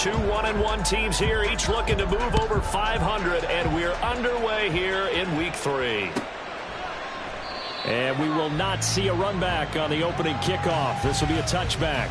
Two 1-1 teams here, each looking to move over 500, and we're underway here in Week 3. And we will not see a run back on the opening kickoff. This will be a touchback.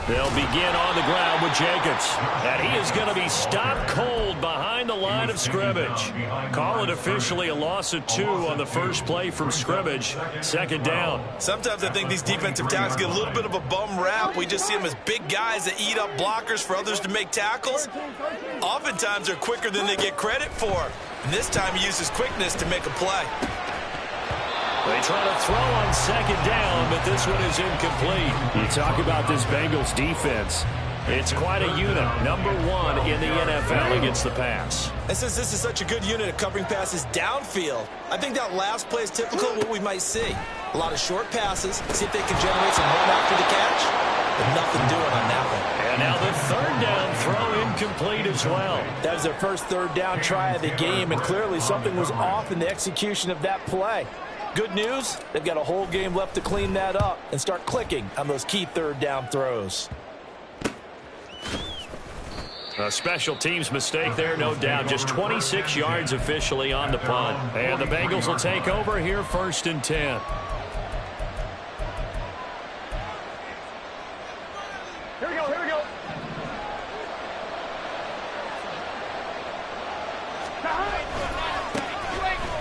They'll begin on the ground with Jacobs. And he is going to be stopped cold behind the line of scrimmage. Call it officially a loss of 2 on the first play from scrimmage. Second down. Sometimes I think these defensive tackles get a little bit of a bum rap. We just see them as big guys that eat up blockers for others to make tackles. Oftentimes they're quicker than they get credit for. And this time he uses quickness to make a play. They try to throw on second down, but this one is incomplete. You talk about this Bengals defense. It's quite a unit. Number 1 in the NFL against the pass. And since this is such a good unit of covering passes downfield, I think that last play is typical of what we might see. A lot of short passes, see if they can generate some run after the catch, but nothing doing on that one. And now the third down throw incomplete as well. That was their first third down try of the game, and clearly something was off in the execution of that play. Good news, they've got a whole game left to clean that up and start clicking on those key third down throws. A special teams mistake there, no doubt. Just 26 yards officially on the punt. And the Bengals will take over here, 1st and 10. Here we go, here we go.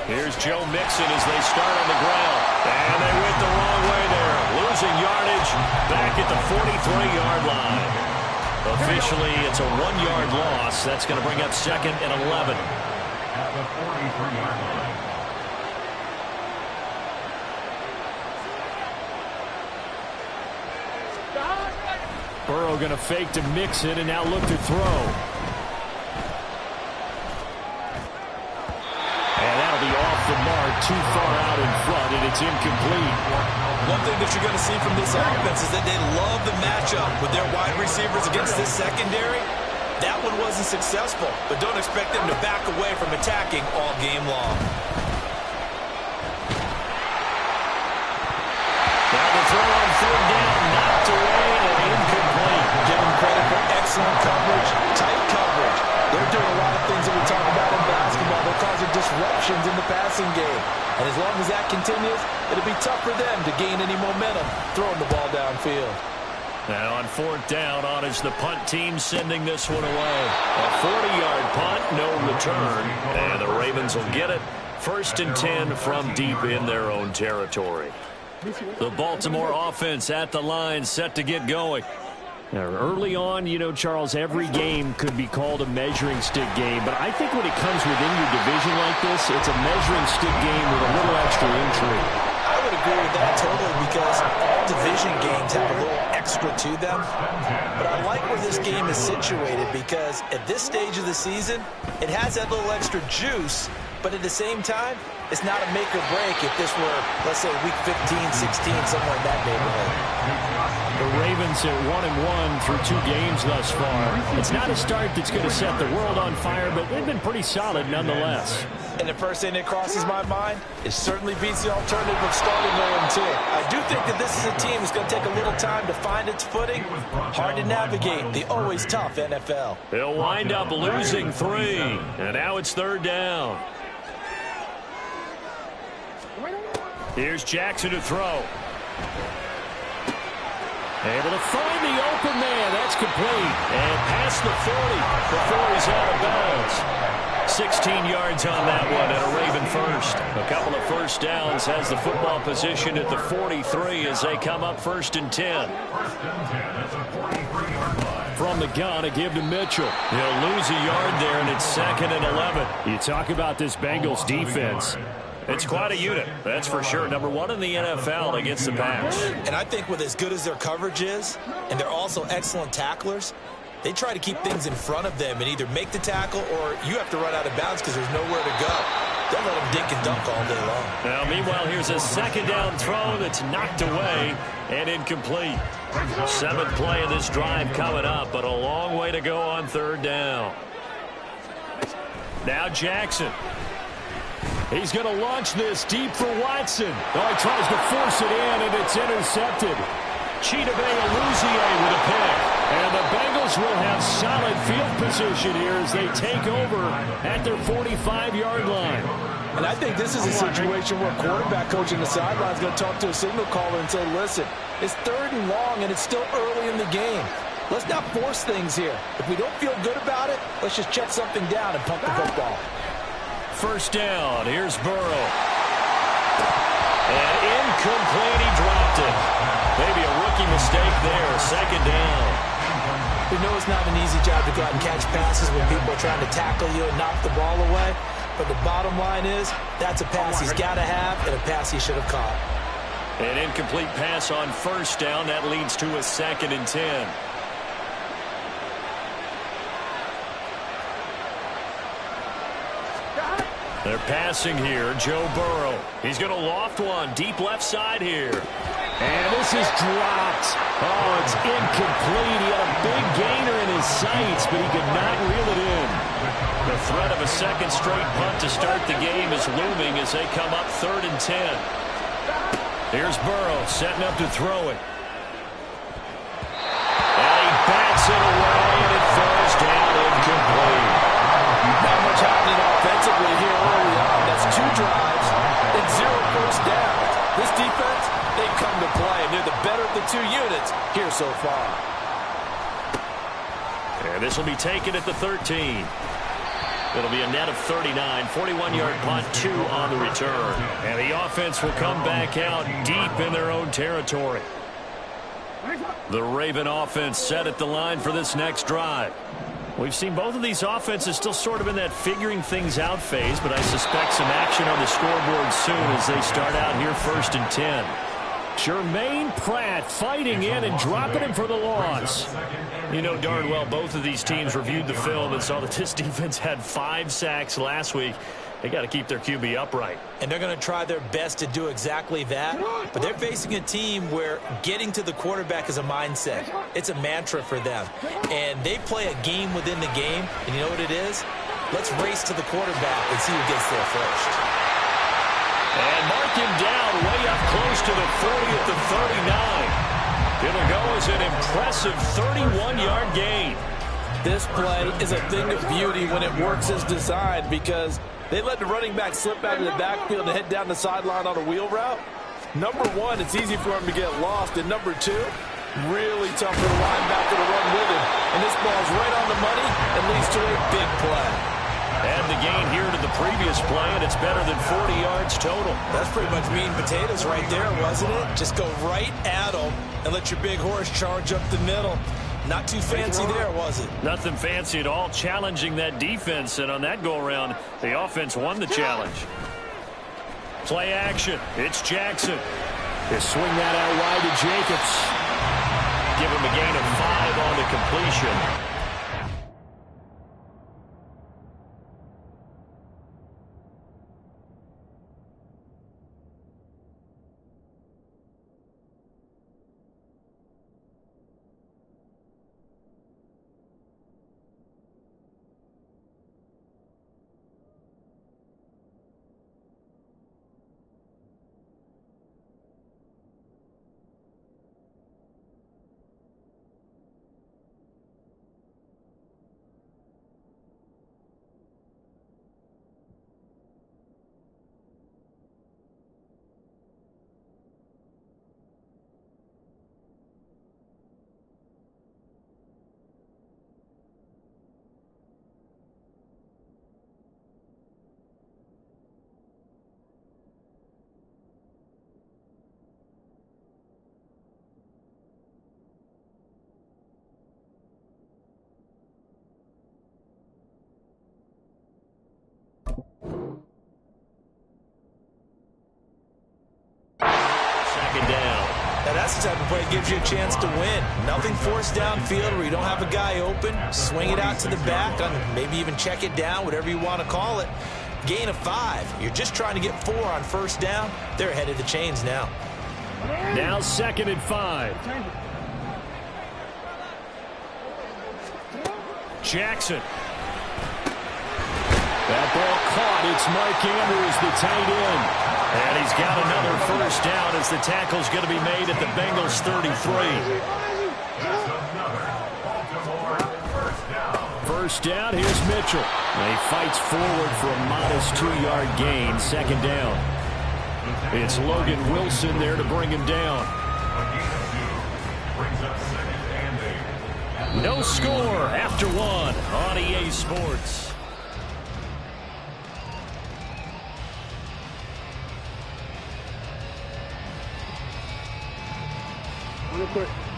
Here's Joe Mixon as they start on the ground. And they went the wrong way there. Losing yardage back at the 43-yard line. Officially, it's a 1-yard loss. That's going to bring up 2nd and 11. At the 43-yard line. Burrow going to fake to Mixon and now look to throw. Be off the mark, too far out in front, and it's incomplete. One thing that you're going to see from this offense is that they love the matchup with their wide receivers against this secondary. That one wasn't successful, but don't expect them to back away from attacking all game long. Now the throw on third down, knocked away and incomplete. Give them credit for excellent coverage, tight coverage. They're doing a lot of things that we talk about in basketball. They're causing disruptions in the passing game. And as long as that continues, it'll be tough for them to gain any momentum throwing the ball downfield. Now on 4th down, on is the punt team sending this one away. A 40-yard punt, no return. And the Ravens will get it. 1st and 10 from deep in their own territory. The Baltimore offense at the line, set to get going. Now, early on, you know, Charles, every game could be called a measuring stick game. But I think when it comes within your division like this, it's a measuring stick game with a little extra intrigue. I would agree with that totally because all division games have a little extra to them. But I like where this game is situated because at this stage of the season, it has that little extra juice. But at the same time, it's not a make or break if this were, let's say, week 15, 16, somewhere in that neighborhood. The Ravens at 1-1 through 2 games thus far. It's not a start that's going to set the world on fire, but they've been pretty solid nonetheless. And the first thing that crosses my mind, it certainly beats the alternative of starting 0-2. I do think that this is a team that's going to take a little time to find its footing. Hard to navigate the always tough NFL. They'll wind up losing 3. And now it's 3rd down. Here's Jackson to throw. Able to find the open man. That's complete. And past the 40 before he's out of bounds. 16 yards on that one and a Raven first. A couple of first downs has the football position at the 43 as they come up 1st and 10. From the gun, a give to Mitchell. He'll lose a yard there, and it's 2nd and 11. You talk about this Bengals defense. It's quite a unit, that's for sure. Number 1 in the NFL against the pass. And I think with as good as their coverage is, and they're also excellent tacklers, they try to keep things in front of them and either make the tackle or you have to run out of bounds because there's nowhere to go. They'll let them dink and dunk all day long. Now, meanwhile, here's a 2nd down throw that's knocked away and incomplete. Seventh play of this drive coming up, but a long way to go on third down. Now Jackson. He's going to launch this deep for Watson. Oh, he tries to force it in, and it's intercepted. Chidobe Awuzie with a pick. And the Bengals will have solid field position here as they take over at their 45-yard line. And I think this is a situation where quarterback coach in the sideline is going to talk to a signal caller and say, listen, it's third and long, and it's still early in the game. Let's not force things here. If we don't feel good about it, let's just check something down and punt the football. First down. Here's Burrow. And incomplete. He dropped it. Maybe a rookie mistake there. Second down. We know it's not an easy job to go out and catch passes when people are trying to tackle you and knock the ball away. But the bottom line is that's a pass he's got to have and a pass he should have caught. An incomplete pass on first down. That leads to a 2nd and 10. They're passing here. Joe Burrow. He's going to loft one. Deep left side here. And this is dropped. Oh, it's incomplete. He had a big gainer in his sights, but he could not reel it in. The threat of a second straight punt to start the game is looming as they come up 3rd and 10. Here's Burrow setting up to throw it. And he bats it away, and it falls down incomplete. Not much happening offensively here early on. That's 2 drives and 0 first downs. This defense, they've come to play, and they're the better of the 2 units here so far. And this will be taken at the 13. It'll be a net of 39, 41-yard punt, 2 on the return. And the offense will come back out deep in their own territory. The Raven offense set at the line for this next drive. We've seen both of these offenses still sort of in that figuring things out phase, but I suspect some action on the scoreboard soon as they start out here 1st and 10. Jermaine Pratt fighting in and dropping him for the loss. You know darn well both of these teams reviewed the film and saw that this defense had 5 sacks last week. They got to keep their QB upright. And they're going to try their best to do exactly that. But they're facing a team where getting to the quarterback is a mindset. It's a mantra for them. And they play a game within the game. And you know what it is? Let's race to the quarterback and see who gets there first. And mark him down way up close to the 40 at the 39. It'll go as an impressive 31-yard gain. This play is a thing of beauty when it works as designed because they let the running back slip out of the backfield and head down the sideline on a wheel route. Number 1, it's easy for him to get lost. And number 2, really tough for the linebacker to run with him. And this ball's right on the money and leads to a big play. And the gain here to the previous play, and it's better than 40 yards total. That's pretty much meat and potatoes right there, wasn't it? Just go right at them and let your big horse charge up the middle. Not too fancy there, was it? Nothing fancy at all, challenging that defense, and on that go-around, the offense won the challenge. Play action. It's Jackson. They swing that out wide to Jacobs. Give him a gain of 5 on the completion. That's the type of play that gives you a chance to win. Nothing forced downfield where you don't have a guy open. Swing it out to the back, maybe even check it down, whatever you want to call it. Gain of 5. You're just trying to get 4 on first down. They're ahead of the chains now. Now 2nd and 5. Jackson. That ball caught. It's Mike Andrews, the tight end. And he's got another first down as the tackle's going to be made at the Bengals 33. First down, here's Mitchell. And he fights forward for a modest 2-yard gain, second down. It's Logan Wilson there to bring him down. No score after one on EA Sports.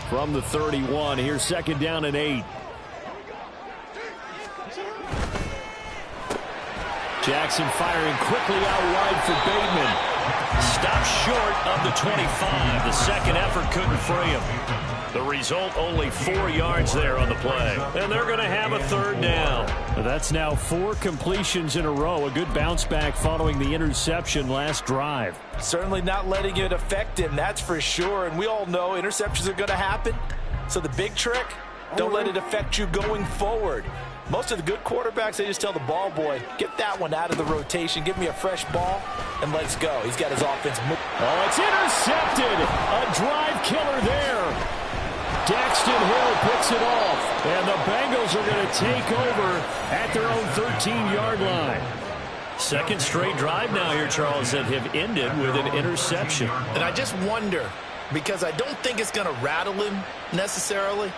From the 31, here's second down and 8. Jackson firing quickly out wide for Bateman. Stopped short of the 25. The second effort couldn't free him. The result, only 4 yards there on the play. And they're going to have a third down. That's now 4 completions in a row. A good bounce back following the interception last drive. Certainly not letting it affect him, that's for sure. And we all know interceptions are going to happen. So the big trick, don't let it affect you going forward. Most of the good quarterbacks, they just tell the ball boy, get that one out of the rotation, give me a fresh ball, and let's go. He's got his offense moving. Oh, it's intercepted. A drive killer there. Daxton Hill picks it off, and the Bengals are going to take over at their own 13-yard line. Second straight drive now here, Charles, that have ended with an interception. And I just wonder, because I don't think it's going to rattle him necessarily,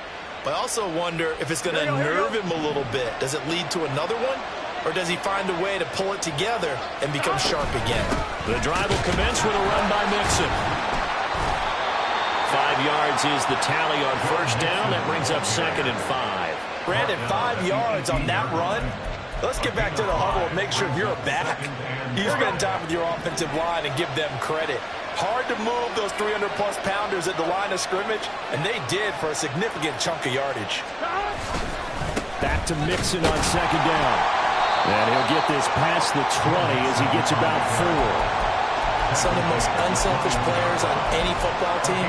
but I also wonder if it's going to nerve him a little bit. Does it lead to another one? Or does he find a way to pull it together and become sharp again? The drive will commence with a run by Mixon. 5 yards is the tally on first down. That brings up second and 5. Brandon, 5 yards on that run. Let's get back to the huddle and make sure you're a back. You spend time with your offensive line and give them credit. Hard to move those 300-plus pounders at the line of scrimmage, and they did for a significant chunk of yardage. Back to Mixon on second down. And he'll get this past the 20 as he gets about 4. Some of the most unselfish players on any football team,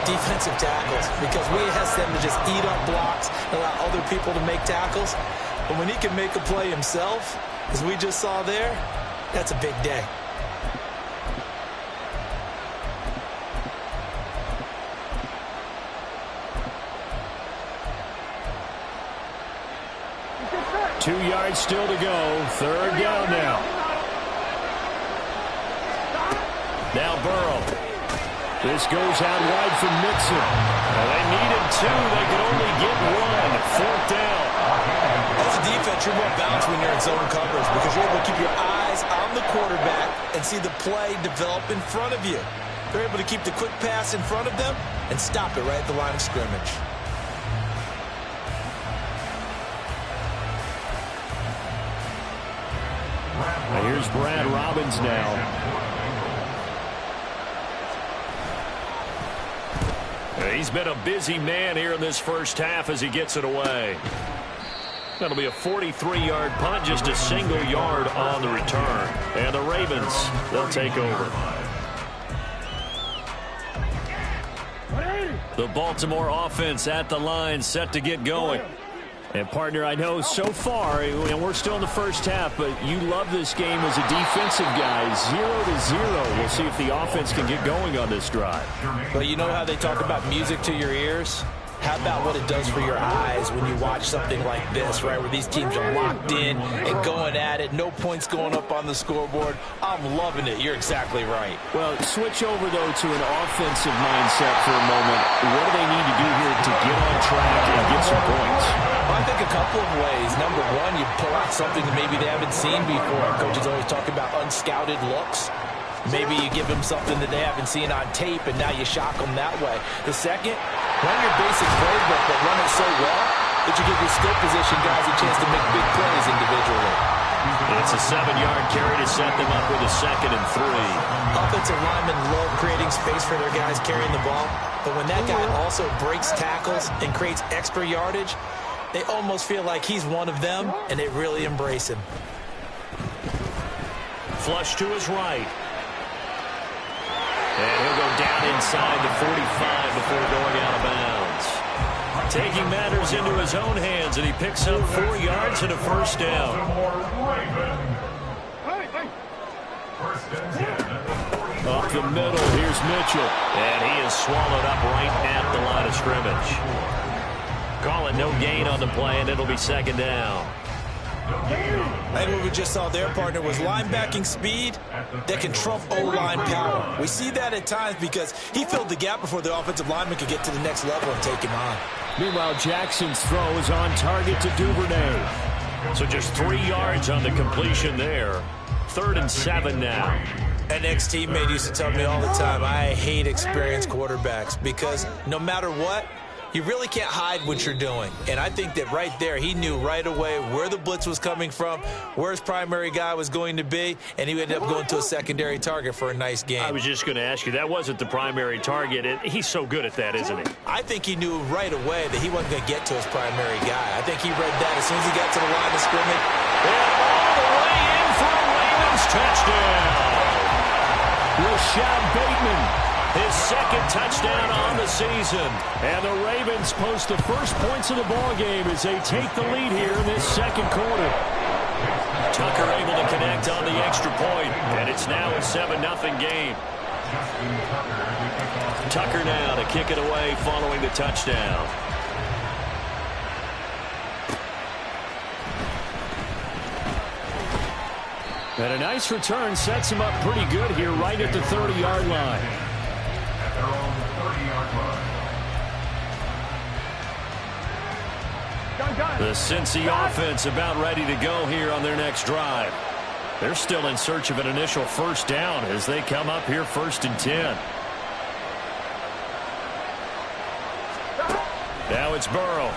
defensive tackles, because we ask them to just eat up blocks and allow other people to make tackles. But when he can make a play himself, as we just saw there, that's a big day. Two yards still to go. Third down now. Now Burrow. This goes out wide for Mixon. Well, they needed 2. They could only get 1. Fourth down. As a defense, you're more balanced when you're in zone coverage because you're able to keep your eyes on the quarterback and see the play develop in front of you. They're able to keep the quick pass in front of them and stop it right at the line of scrimmage. Now here's Brad Robbins now. He's been a busy man here in this first half as he gets it away. That'll be a 43-yard punt, just a single yard on the return. And the Ravens, they'll take over. The Baltimore offense at the line, set to get going. And, partner, I know so far, and we're still in the first half, but you love this game as a defensive guy. 0-0. We'll see if the offense can get going on this drive. Well, you know how they talk about music to your ears? How about what it does for your eyes when you watch something like this, right, where these teams are locked in and going at it, no points going up on the scoreboard? I'm loving it. You're exactly right. Well, switch over, though, to an offensive mindset for a moment. What do they need to do here to get on track and get some points? Well, I think a couple of ways. Number one, you pull out something that maybe they haven't seen before. Coaches always talk about unscouted looks. Maybe you give them something that they haven't seen on tape, and now you shock them that way. The second, run your basic playbook, but run it so well that you give your skill position guys a chance to make big plays individually. It's a 7-yard carry to set them up with a second and 3. Offensive linemen love creating space for their guys carrying the ball, but when that guy also breaks tackles and creates extra yardage, they almost feel like he's one of them, and they really embrace him. Flush to his right. And he'll go down inside the 45 before going out of bounds. Taking matters goes into his own hands, and he picks up 4 yards and a first down. Up the middle, here's Mitchell. And he is swallowed up right at the line of scrimmage. Call it no gain on the play, and it'll be second down. I think what we just saw there, partner, was linebacking speed that can trump O-line power. We see that at times because he filled the gap before the offensive lineman could get to the next level and take him on. Meanwhile, Jackson's throw is on target to Duvernay. So just 3 yards on the completion there. 3rd and 7 now. An ex-teammate used to tell me all the time, I hate experienced quarterbacks because no matter what, you really can't hide what you're doing. And I think that right there, he knew right away where the blitz was coming from, where his primary guy was going to be, and he ended up going to a secondary target for a nice game. I was just going to ask you, that wasn't the primary target. He's so good at that, isn't he? I think he knew right away that he wasn't going to get to his primary guy. I think he read that as soon as he got to the line of scrimmage. And all the way in for a Ravens touchdown. Rashad Bateman, his 2nd touchdown on the season. and the Ravens post the first points of the ball game as they take the lead here in this 2nd quarter. Tucker able to connect on the extra point, and it's now a 7-0 game. Tucker now to kick it away following the touchdown. And a nice return sets him up pretty good here right at the 30-yard line. The Cincy offense about ready to go here on their next drive. They're still in search of an initial first down as they come up here 1st and 10. Now it's Burrow. A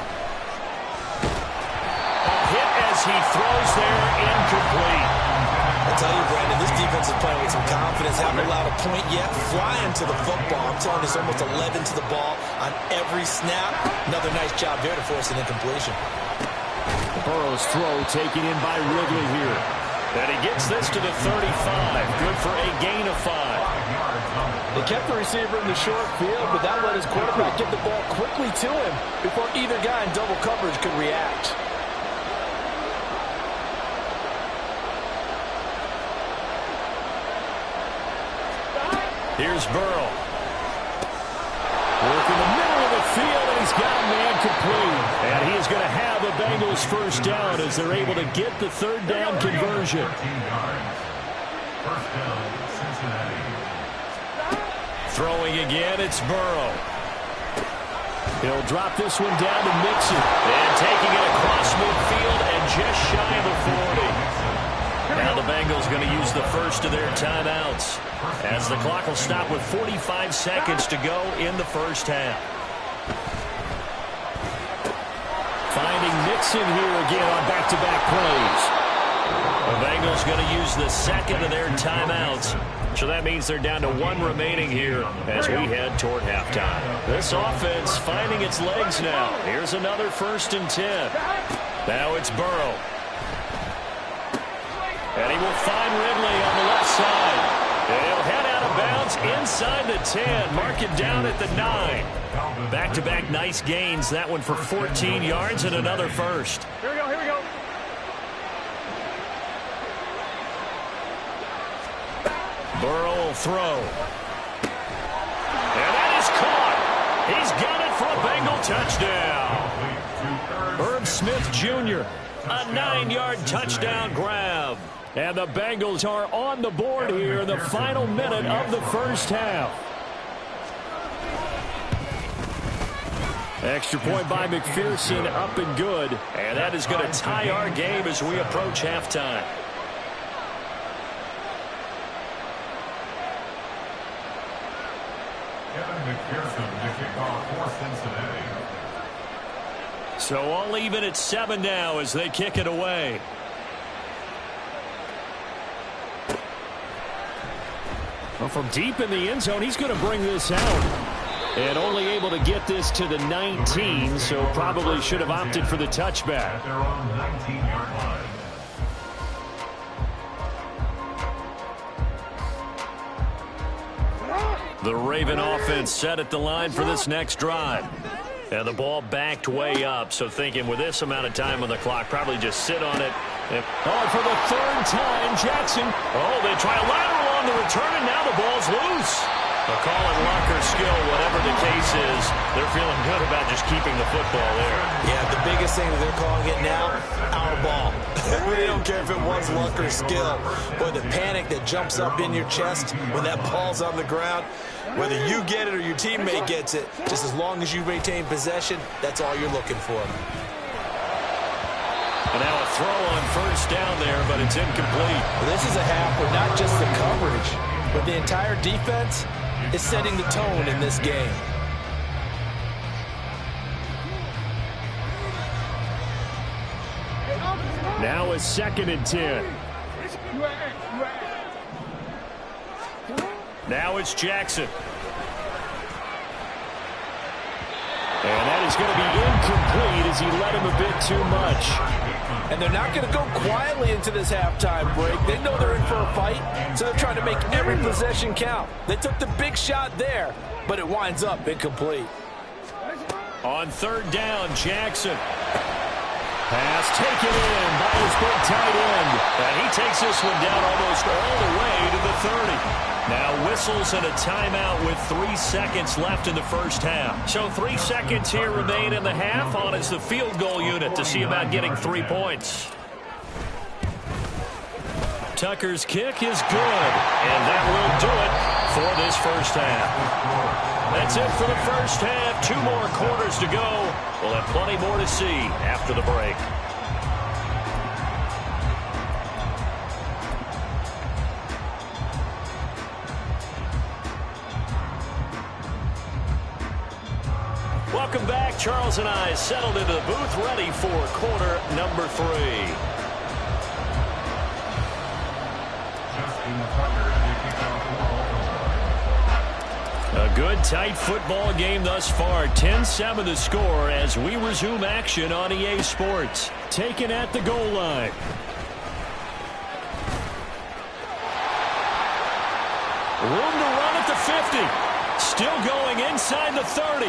hit as he throws there, incomplete. I'll tell you, Brandon, this defense is playing with some confidence. Haven't allowed a point yet. Flying to the football. I'm telling you, it's almost 11 to the ball on every snap. Another nice job there to force an incompletion. Burrow's throw taken in by Ridley here. And he gets this to the 35. Good for a gain of 5. They kept the receiver in the short field, but that let his quarterback get the ball quickly to him before either guy in double coverage could react. Here's Burrow. Working the middle of the field, and he's got a man complete. And he is going to have the Bengals first down as they're able to get the 3rd down conversion. Throwing again, it's Burrow. He'll drop this one down to Mixon. And taking it across midfield and just shy of the 40. Now the Bengals going to use the first of their timeouts as the clock will stop with 45 seconds to go in the first half. Finding Mixon here again on back-to-back plays. The Bengals going to use the 2nd of their timeouts. So that means they're down to 1 remaining here as we head toward halftime. This offense finding its legs now. Here's another 1st and 10. Now it's Burrow. And he will find Ridley on the left side. And he'll head out of bounds inside the 10. Mark it down at the 9. Back-to-back nice gains. That one for 14 yards and another first. Here we go, here we go. Burrow will throw. And that is caught. He's got it for a Bengal touchdown. Herb Smith Jr. A 9-yard touchdown grab. And the Bengals are on the board here in the final minute of the first half. Extra point by McPherson, up and good. And that is going to tie our game as we approach halftime. McPherson to kick off for Cincinnati. So all even at 7 now as they kick it away. Well, from deep in the end zone, he's going to bring this out. And only able to get this to the 19, so probably should have opted for the touchback. At their own 19-yard line. The Raven offense set at the line for this next drive. And the ball backed way up, so thinking with this amount of time on the clock, probably just sit on it. Oh, for the third time, Jackson. Oh, they try a lateral on the return, and now the ball's loose. They'll call it luck or skill, whatever the case is. They're feeling good about just keeping the football there. Yeah, the biggest thing that they're calling it now, our ball. They don't care if it was luck or skill. Boy, the panic that jumps up in your chest when that ball's on the ground, whether you get it or your teammate gets it, just as long as you retain possession, that's all you're looking for. And now a throw on first down there, but it's incomplete. Well, this is a half where not just the coverage, but the entire defense is setting the tone in this game. Now a 2nd and 10. Now it's Jackson. And that is going to be incomplete as he led him a bit too much. And they're not going to go quietly into this halftime break. They know they're in for a fight, so they're trying to make every possession count. They took the big shot there, but it winds up incomplete. On third down, Jackson. Pass taken in by his big tight end. And he takes this one down almost all the way to the 30. Now whistles and a timeout with 3 seconds left in the first half. So 3 seconds here remain in the half. On is the field goal unit to see about getting 3 points. Tucker's kick is good. And that will do it for this first half. That's it for the first half. 2 more quarters to go. We'll have plenty more to see after the break. Welcome back. Charles and I settled into the booth, ready for quarter number 3. A good, tight football game thus far. 10-7 the score as we resume action on EA Sports. Taken at the goal line. Room to run at the 50. Still going inside the 30.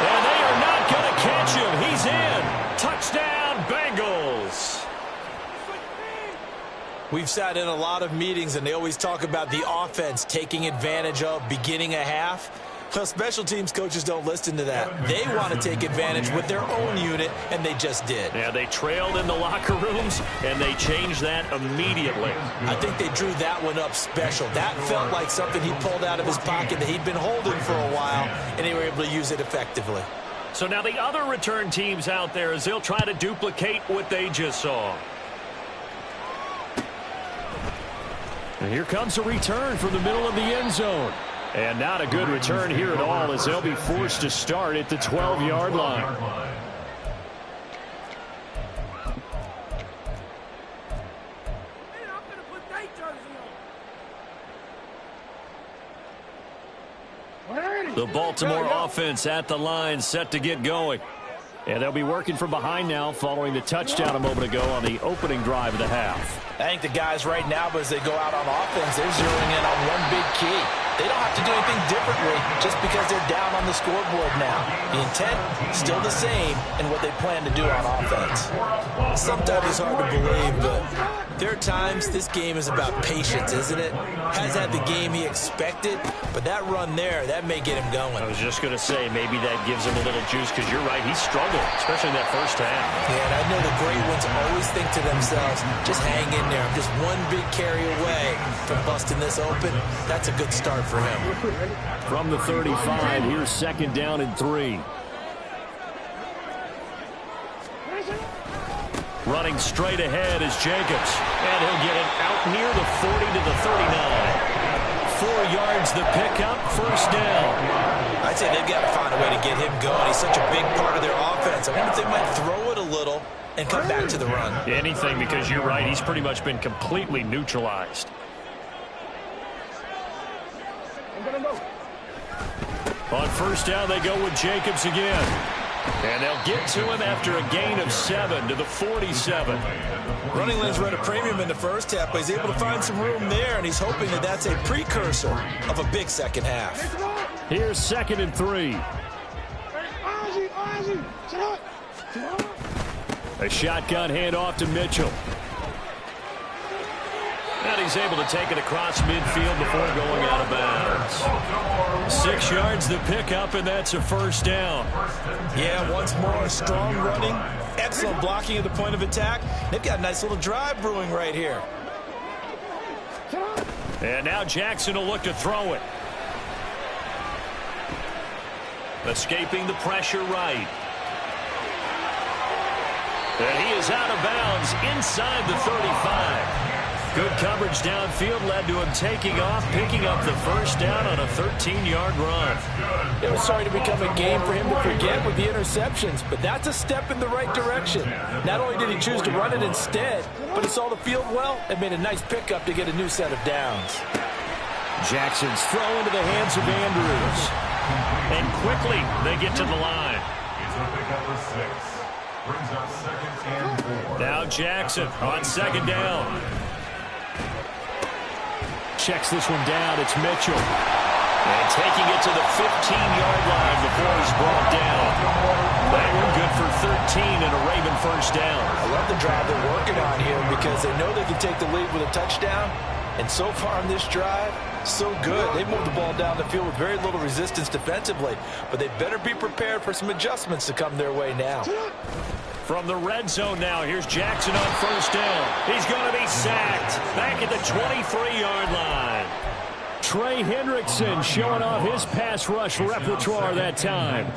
And they are not going to catch him. He's in. Touchdown, Bengals. We've sat in a lot of meetings, and they always talk about the offense taking advantage of beginning a half. Well, special teams coaches don't listen to that. They want to take advantage with their own unit, and they just did. Yeah, they trailed in the locker rooms, and they changed that immediately. I think they drew that one up special. That felt like something he pulled out of his pocket that he'd been holding for a while, and they were able to use it effectively. So now the other return teams out there, as they'll try to duplicate what they just saw. And here comes a return from the middle of the end zone. And not a good return here at all, as they'll be forced to start at the 12-yard line. The Baltimore offense at the line, set to get going. And they'll be working from behind now following the touchdown a moment ago on the opening drive of the half. I think the guys right now, as they go out on offense, they're zeroing in on one big key. They don't have to do anything differently just because they're down on the scoreboard now. The intent, still the same in what they plan to do on offense. Sometimes it's hard to believe, but there are times this game is about patience, isn't it? Has had the game he expected, but that run there, that may get him going. I was just going to say, maybe that gives him a little juice, because you're right, he struggled, especially in that first half. Yeah, and I know the great ones always think to themselves, just hang in there. I'm just one big carry away from busting this open. That's a good start for him. From the 35, here's 2nd down and 3. Running straight ahead is Jacobs. And he'll get it out near the 40 to the 39. 4 yards the pickup, first down. I'd say they've got to find a way to get him going. He's such a big part of their offense. I wonder if they might throw it a little and come back to the run. Anything, because you're right, he's pretty much been completely neutralized. On first down, they go with Jacobs again. And they'll get to him after a gain of 7 to the 47. Running lanes were at a premium in the first half, but he's able to find some room there, and he's hoping that that's a precursor of a big second half. Here's 2nd and 3. A shotgun handoff to Mitchell. And he's able to take it across midfield before going out of bounds. 6 yards the pickup, and that's a first down. Yeah, once more, strong running, excellent blocking at the point of attack. They've got a nice little drive brewing right here. And now Jackson will look to throw it. Escaping the pressure right. And he is out of bounds inside the 35. Good coverage downfield led to him taking off, picking up the first down on a 13-yard run. It was starting to become a game for him to forget with the interceptions, but that's a step in the right direction. Not only did he choose to run it instead, but he saw the field well and made a nice pickup to get a new set of downs. Jackson's throw into the hands of Andrews. And quickly, they get to the line. It's a pickup of 6. Brings up 2nd and 4. Now Jackson on 2nd down. Checks this one down. It's Mitchell. And taking it to the 15-yard line before he's brought down. That one good for 13 and a Raven first down. I love the drive they're working on here because they know they can take the lead with a touchdown. And so far on this drive, so good. They moved the ball down the field with very little resistance defensively. But they better be prepared for some adjustments to come their way now. From the red zone now, here's Jackson on first down. He's going to be sacked back at the 23-yard line. Trey Hendrickson showing off his pass rush repertoire that time.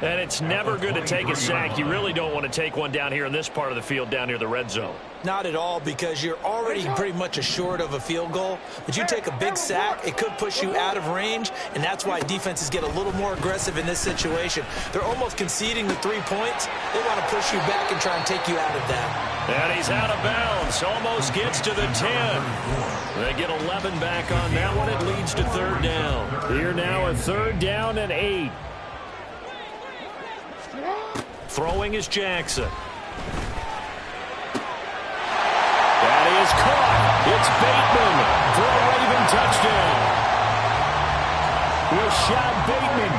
And it's never good to take a sack. You really don't want to take one down here in this part of the field down near the red zone. Not at all, because you're already pretty much assured of a field goal. But you take a big sack, it could push you out of range, and that's why defenses get a little more aggressive in this situation. They're almost conceding the 3 points. They want to push you back and try and take you out of that. And he's out of bounds. Almost gets to the 10. They get 11 back on that one. It leads to 3rd down. Here now a 3rd down and 8. Throwing is Jackson. That is caught. It's Bateman for a Raven touchdown. Rashad Bateman,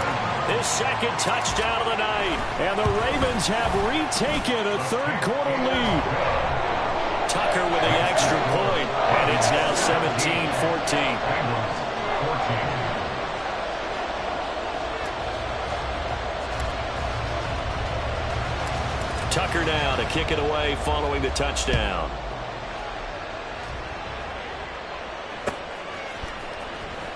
his 2nd touchdown of the night. And the Ravens have retaken a 3rd-quarter lead. Tucker with the extra point, and it's now 17-14. Tucker now to kick it away following the touchdown.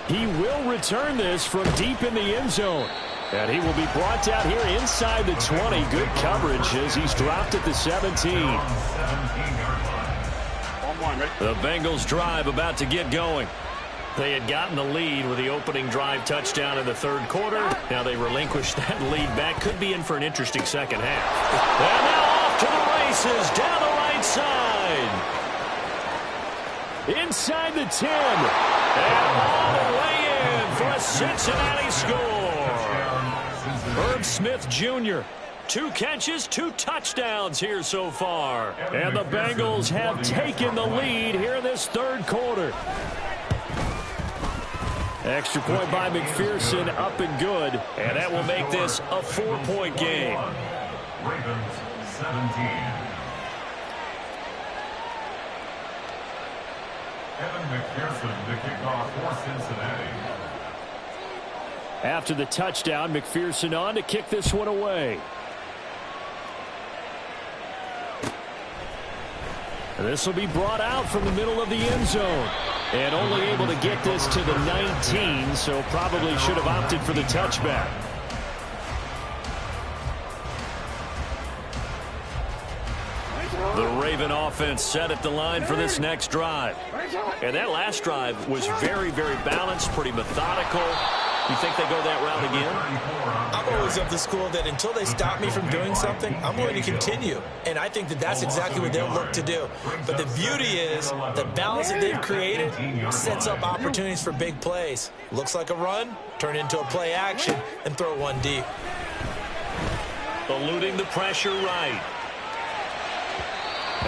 He will return this from deep in the end zone. And he will be brought down here inside the 20. Good coverage as he's dropped at the 17. The Bengals drive about to get going. They had gotten the lead with the opening drive touchdown in the 3rd quarter. Now they relinquished that lead back. Could be in for an interesting second half. And now off to the races down the right side. Inside the 10. And all the way in for a Cincinnati score. Herb Smith Jr. 2 catches, 2 touchdowns here so far. And the Bengals have taken the lead here in this 3rd quarter. Extra point by McPherson, up and good. And that will make this a 4-point game. Ravens 17. Evan McPherson to kick off for Cincinnati. After the touchdown, McPherson on to kick this one away. And this will be brought out from the middle of the end zone. And only able to get this to the 19, so probably should have opted for the touchback. The Raven offense set at the line for this next drive. And that last drive was very, very balanced, pretty methodical. You think they go that route again? I'm always of the school that until they stop me from doing something, I'm going to continue. And I think that that's exactly what they'll look to do. But the beauty is the balance that they've created sets up opportunities for big plays. Looks like a run, turn into a play action, and throw one deep. Eluding the pressure right.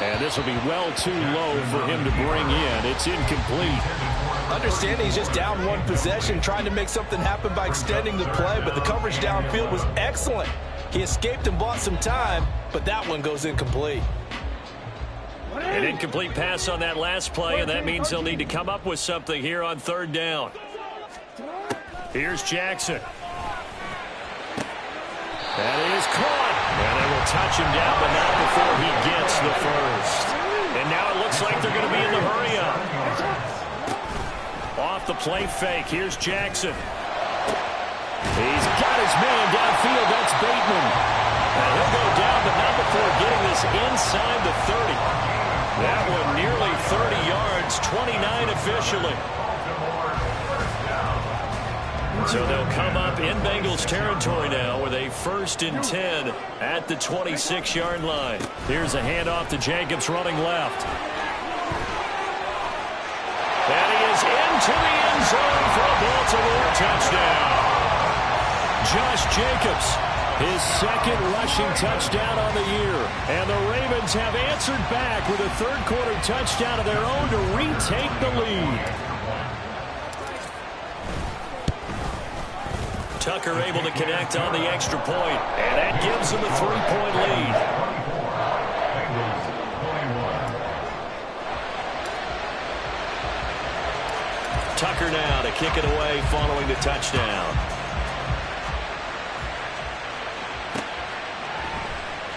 And this will be well too low for him to bring in. It's incomplete. Understanding he's just down 1 possession, trying to make something happen by extending the play, but the coverage downfield was excellent. He escaped and bought some time, but that one goes incomplete. An incomplete pass on that last play, and that means they'll need to come up with something here on third down. Here's Jackson. That is caught. And they will touch him down, but not before he gets the first. And now it looks like they're going to be in the hurry-up. Off the play fake. Here's Jackson. He's got his man downfield. That's Bateman. And he'll go down, but not before getting this inside the 30. That one nearly 30 yards, 29 officially. So they'll come up in Bengals territory now with a 1st and 10 at the 26-yard line. Here's a handoff to Jacobs running left. And he is into the end zone for a Baltimore touchdown. Josh Jacobs, his 2nd rushing touchdown on the year. And the Ravens have answered back with a third-quarter touchdown of their own to retake the lead. Tucker able to connect on the extra point, and that gives him a 3-point lead. Tucker now to kick it away following the touchdown.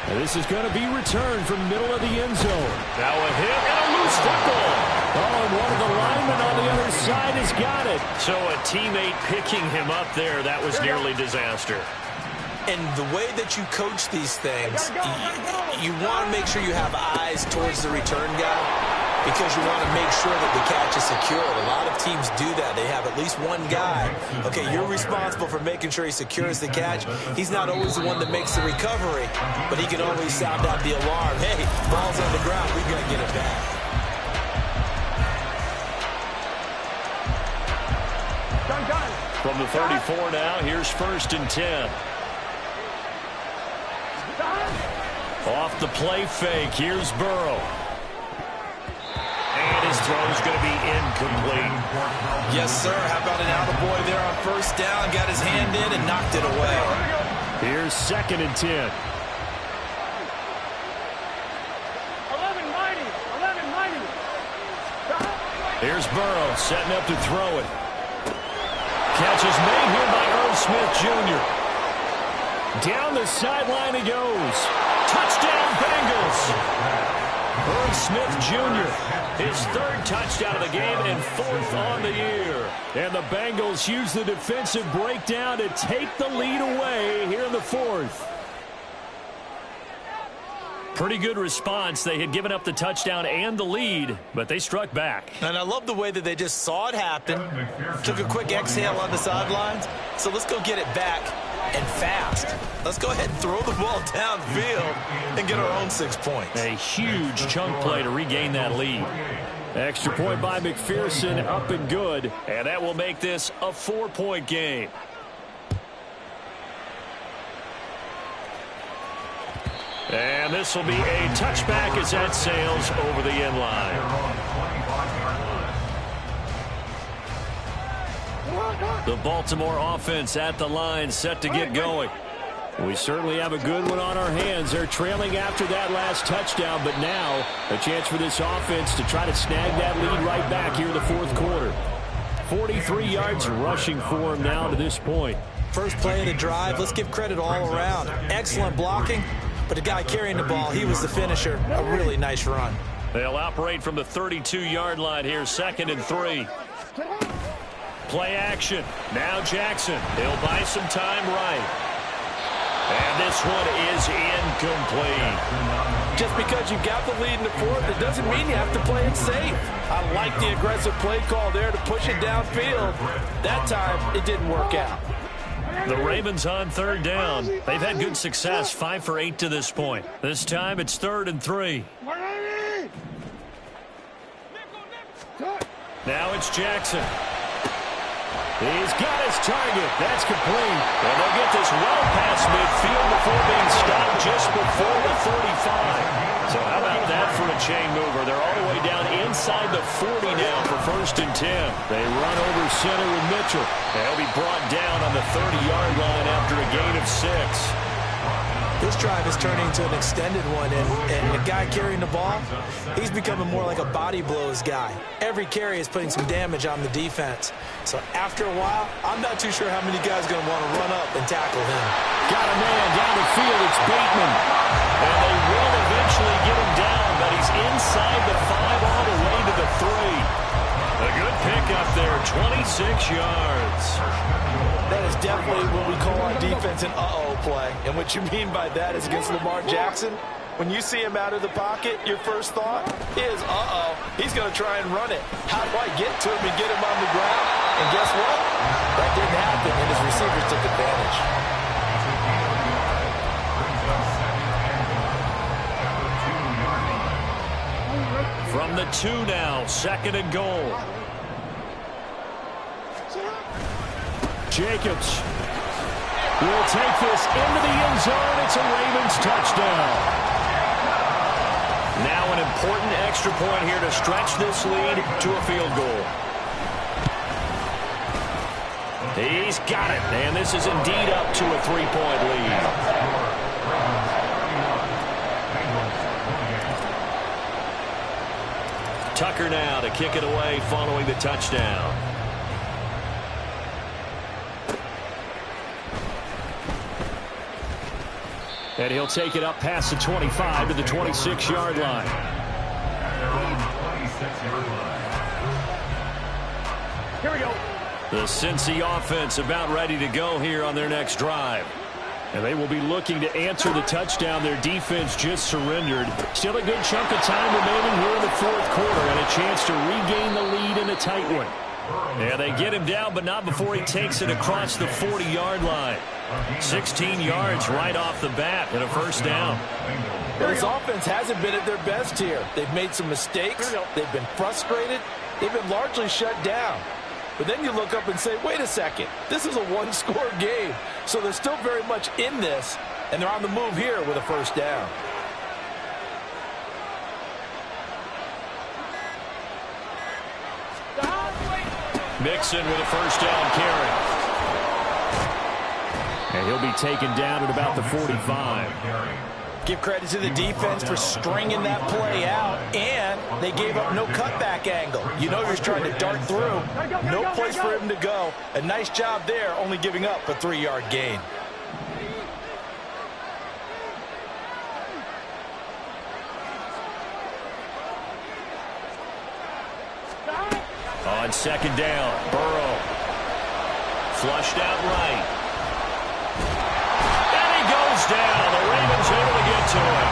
And this is going to be returned from middle of the end zone. Now a hit and a loose football. Oh, and one of the linemen on the other side has got it. So a teammate picking him up there, that was nearly disaster. And the way that you coach these things, you want to make sure you have eyes towards the return guy because you want to make sure that the catch is secured. A lot of teams do that. They have at least one guy. Okay, you're responsible for making sure he secures the catch. He's not always the one that makes the recovery, but he can always sound out the alarm. Hey, ball's on the ground. We got to get it back. From the 34 now, here's 1st and 10. Off the play fake, here's Burrow. And his throw's going to be incomplete. Yes, sir. How about an attaboy there on 1st down? Got his hand in and knocked it away. Here's 2nd and 10. 11-90. Here's Burrow setting up to throw it. Catch is made here by Irv Smith Jr. Down the sideline he goes. Touchdown Bengals. Irv Smith Jr. His 3rd touchdown of the game and 4th on the year. And the Bengals use the defensive breakdown to take the lead away here in the 4th. Pretty good response. They had given up the touchdown and the lead, but they struck back. And I love the way that they just saw it happen, took a quick exhale on the sidelines. So let's go get it back and fast. Let's go ahead and throw the ball downfield and get our own 6 points. A huge chunk play to regain that lead. Extra point by McPherson, up and good. And that will make this a 4-point game. And this will be a touchback as that sails over the end line. The Baltimore offense at the line, set to get going. We certainly have a good one on our hands. They're trailing after that last touchdown, but now a chance for this offense to try to snag that lead right back here in the 4th quarter. 43 yards rushing for him now to this point. First play of the drive, let's give credit all around. Excellent blocking. But the guy carrying the ball, he was the finisher. A really nice run. They'll operate from the 32-yard line here, 2nd and 3. Play action. Now Jackson. He'll buy some time right. And this one is incomplete. Just because you've got the lead in the 4th, it doesn't mean you have to play it safe. I like the aggressive play call there to push it downfield. That time, it didn't work out. The Ravens on 3rd down. They've had good success, 5 for 8 to this point. This time it's 3rd and 3. Now it's Jackson. He's got his target. That's complete. And they'll get this well past midfield before being stopped just before the 35. So how about that for a chain mover? They're all the way down inside the 40 now for 1st and 10. They run over center with Mitchell. They'll be brought down on the 30-yard line after a gain of 6. This drive is turning into an extended one, and the guy carrying the ball, he's becoming more like a body blows guy. Every carry is putting some damage on the defense. So after a while, I'm not too sure how many guys are going to want to run up and tackle him. Got a man down the field. It's Bateman. And they will eventually get him down, but he's inside the 5 all the way to the 3. A good pickup there, 26 yards. That is definitely what we call our defense an uh-oh play. And what you mean by that is against Lamar Jackson, when you see him out of the pocket, your first thought is, uh-oh, he's going to try and run it. How do I get to him and get him on the ground? And guess what? That didn't happen, and his receivers took advantage. From the 2 now, 2nd and goal. Jacobs will take this into the end zone. It's a Ravens touchdown. Now an important extra point here to stretch this lead to a field goal. He's got it, and this is indeed up to a 3-point lead. Tucker now to kick it away following the touchdown. And he'll take it up past the 25 to the 26-yard line. Here we go. The Cincy offense about ready to go here on their next drive. And they will be looking to answer the touchdown their defense just surrendered. Still a good chunk of time remaining here in the 4th quarter and a chance to regain the lead in a tight one. And they get him down, but not before he takes it across the 40-yard line. 16 yards right off the bat and a first down. This offense hasn't been at their best here. They've made some mistakes. They've been frustrated. They've been largely shut down. But then you look up and say, wait a second, this is a one-score game. So they're still very much in this, and they're on the move here with a first down. Mixon with a first down carry. And he'll be taken down at about the 45. Give credit to the defense for stringing that play out, and they gave up no cutback angle. You know he's trying to dart through. No place for him to go. A nice job there, only giving up a 3-yard gain. On 2nd down, Burrow. Flushed out right. And he goes down. The Ravens able to get to him.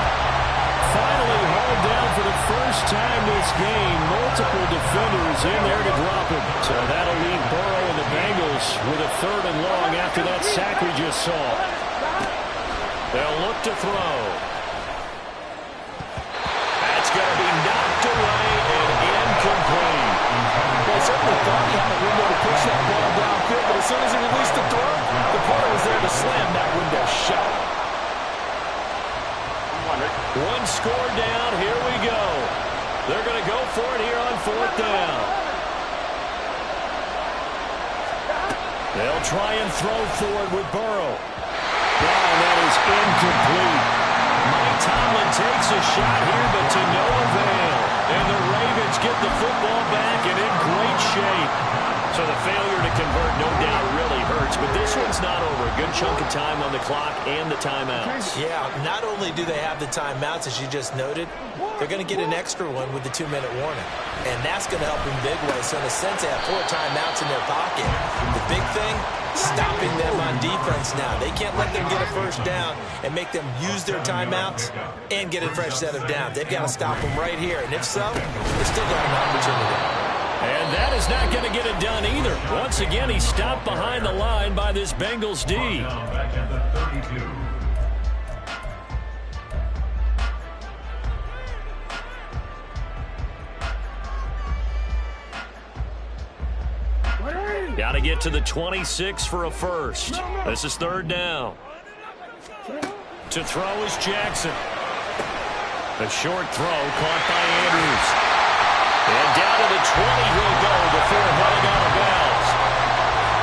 Finally hauled down for the first time this game. Multiple defenders in there to drop him. So that'll leave Burrow and the Bengals with a 3rd and long after that sack we just saw. They'll look to throw. That's going to be knocked away and incomplete. Well, I certainly thought he had a window to push that ball downfield, but as soon as he released the throw, the player was there to slam that window shut. 1 score down. Here we go. They're going to go for it here on 4th down. They'll try and throw forward with Burrow. And that is incomplete. Mike Tomlin takes a shot here, but to no avail. And the Ravens get the football back and in great shape. So the failure to convert, no doubt, really hurts. But this one's not over. A good chunk of time on the clock and the timeouts. Yeah, not only do they have the timeouts, as you just noted, they're going to get an extra one with the 2-minute warning. And that's going to help in big ways. So in a sense, they have 4 timeouts in their pocket. The big thing, stopping them on defense now. They can't let them get a first down and make them use their timeouts and get a fresh set of downs. They've got to stop them right here. And if so, they're still got an opportunity. And that is not going to get it done either. Once again, he's stopped behind the line by this Bengals D. Back at the 32. Got to get to the 26 for a first. This is 3rd down. To throw is Jackson. A short throw caught by Andrews. And down to the 20 he'll go before heading out of bounds.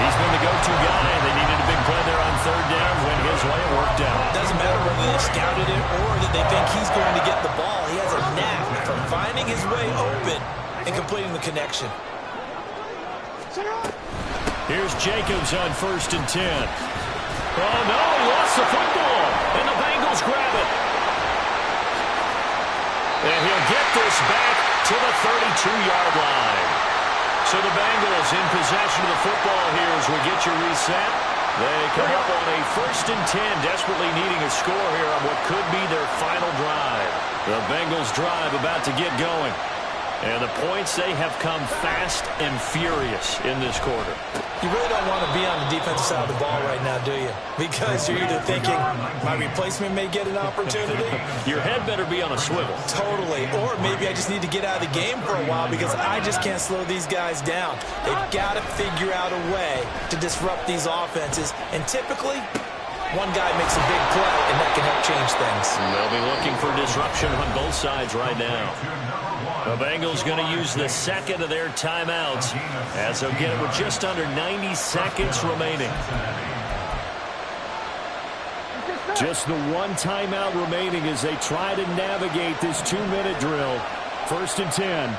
He's been the go-to guy, and they needed a big play there on 3rd down. Went his way, it worked out. Doesn't matter where they've scouted it or that they think he's going to get the ball. He has a knack for finding his way open and completing the connection. Here's Jacobs on 1st and 10. Oh, no, he lost the football, and the Bengals grab it. And he'll get this back to the 32-yard line. So the Bengals in possession of the football here as we get you reset. They come up on a 1st and 10, desperately needing a score here on what could be their final drive. The Bengals drive about to get going. And the points, they have come fast and furious in this quarter. You really don't want to be on the defensive side of the ball right now, do you? Because you're either thinking, my replacement may get an opportunity. Your head better be on a swivel. Totally. Or maybe I just need to get out of the game for a while because I just can't slow these guys down. They've got to figure out a way to disrupt these offenses. And typically, one guy makes a big play, and that can help change things. They'll be looking for disruption on both sides right now. The Bengals going to use the second of their timeouts as they'll get it with just under 90 seconds remaining. Just the one timeout remaining as they try to navigate this 2-minute drill. 1st and 10.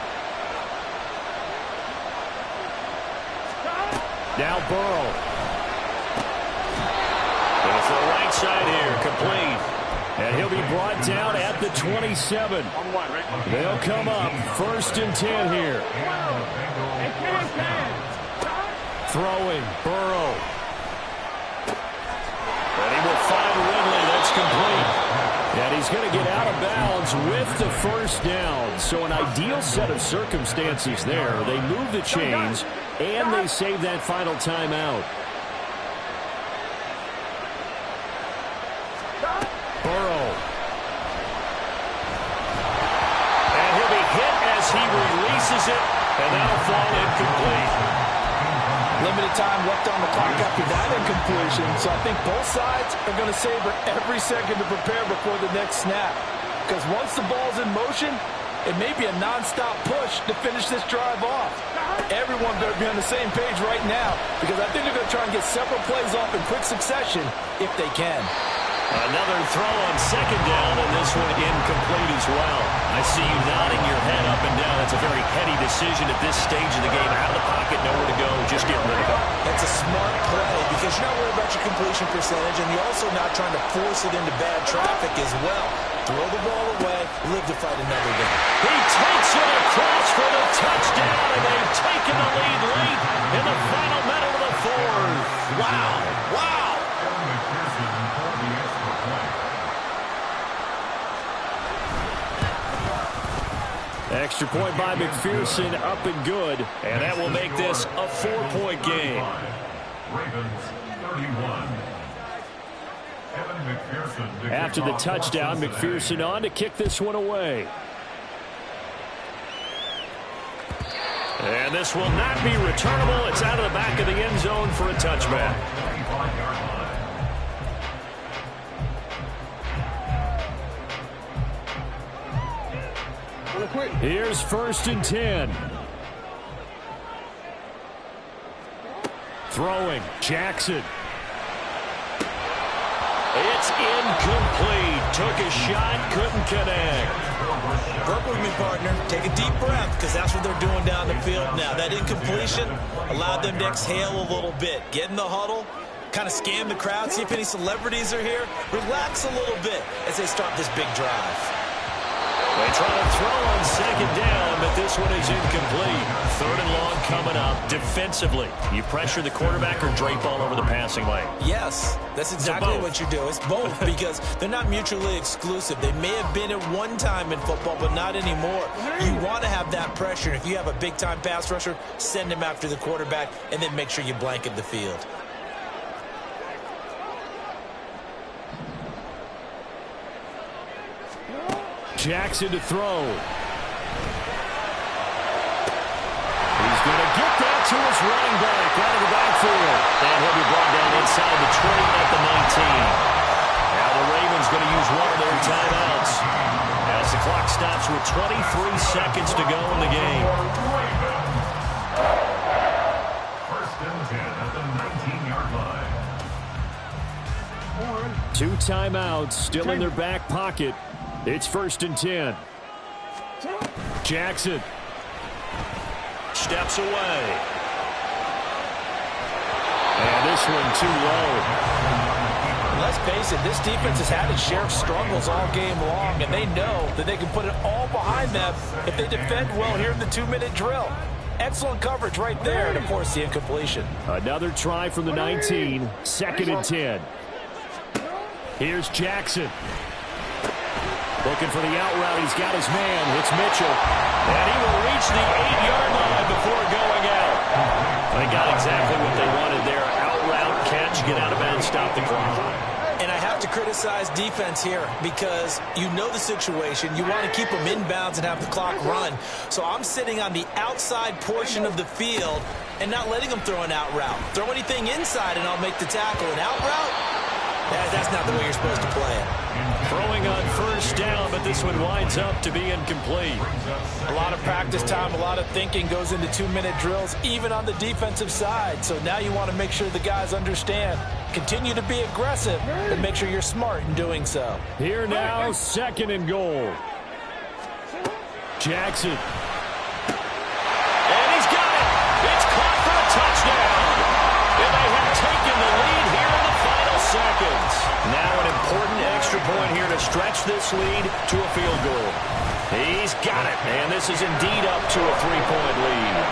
Now Burrow. Going for the right side here, complete. And he'll be brought down at the 27. They'll come up 1st and 10 here. Throwing, Burrow. And he will find Ridley. That's complete. And he's going to get out of bounds with the 1st down. So an ideal set of circumstances there. They move the chains, and they save that final timeout. Burrow. And he'll be hit as he releases it, and that'll fall incomplete. Limited time left on the clock after that incompletion, so I think both sides are going to savor every second to prepare before the next snap. Because once the ball's in motion, it may be a non-stop push to finish this drive off. Everyone better be on the same page right now, because I think they're going to try and get several plays off in quick succession if they can. Another throw on 2nd down, and this one incomplete as well. I see you nodding your head up and down. That's a very heady decision at this stage of the game. Out of the pocket, nowhere to go, just get rid of it. That's a smart play because you're not worried about your completion percentage, and you're also not trying to force it into bad traffic as well. Throw the ball away, live to fight another day. He takes it across for the touchdown, and they've taken the lead late in the final minute of the 4th. Wow, wow. Extra point by McPherson, up and good. And that will make this a 4-point game. Ravens 31. After the touchdown, McPherson on to kick this one away. And this will not be returnable. It's out of the back of the end zone for a touchback. Here's 1st and 10. Throwing, Jackson. It's incomplete. Took a shot, couldn't connect. Work with me, partner. Take a deep breath because that's what they're doing down the field now. That incompletion allowed them to exhale a little bit. Get in the huddle, kind of scan the crowd, see if any celebrities are here. Relax a little bit as they start this big drive. They try to throw on 2nd down, but this one is incomplete. 3rd and long coming up. Defensively, you pressure the quarterback or drape all over the passing lane? Yes, that's exactly what you do. It's both because they're not mutually exclusive. They may have been at one time in football, but not anymore. You want to have that pressure. If you have a big-time pass rusher, send him after the quarterback, and then make sure you blanket the field. Jackson to throw. He's going to get that to his running back out of the backfield. And he'll be brought down inside the 20 at the 19. Now the Ravens going to use one of their timeouts as the clock stops with 23 seconds to go in the game. 1st and 10 at the 19-yard line. 2 timeouts still in their back pocket. It's 1st and 10. Jackson steps away. And this one too low. Let's face it, this defense has had its share of struggles all game long, and they know that they can put it all behind them if they defend well here in the 2-minute drill. Excellent coverage right there to force the incompletion. Another try from the 19, 2nd and 10. Here's Jackson. Looking for the out route. He's got his man. It's Mitchell. And he will reach the 8-yard line before going out. They got exactly what they wanted there. Out route, catch, get out of bounds, stop the clock. And I have to criticize defense here because you know the situation. You want to keep them inbounds and have the clock run. So I'm sitting on the outside portion of the field and not letting them throw an out route. Throw anything inside and I'll make the tackle. An out route? That's not the way you're supposed to play it. Throwing on 1st down, but this one winds up to be incomplete. A lot of practice time, a lot of thinking goes into 2-minute drills, even on the defensive side. So now you want to make sure the guys understand. Continue to be aggressive, but make sure you're smart in doing so. Here now, 2nd and goal. Jackson. And he's got it. It's caught for a touchdown. And they have taken the lead here in the final seconds. Now an important extra point here to stretch this lead to a field goal. He's got it. And this is indeed up to a 3-point lead.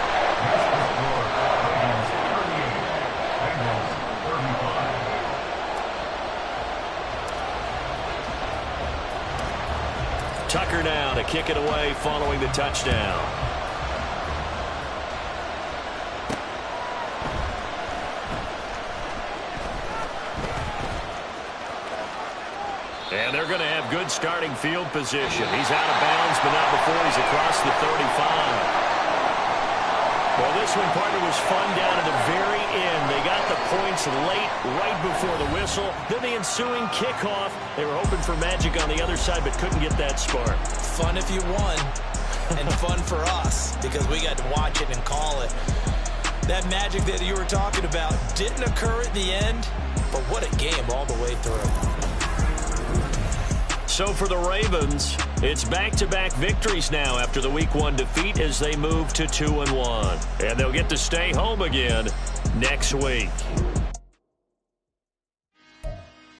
Tucker now to kick it away following the touchdown. And they're going to have good starting field position. He's out of bounds, but not before he's across the 35. Well, this one, partner, was fun down at the very end. They got the points late, right before the whistle. Then the ensuing kickoff. They were hoping for magic on the other side, but couldn't get that spark. Fun if you won, and fun for us because we got to watch it and call it. That magic that you were talking about didn't occur at the end, but what a game all the way through. So for the Ravens, it's back-to-back victories now after the Week 1 defeat as they move to 2-1. And they'll get to stay home again next week.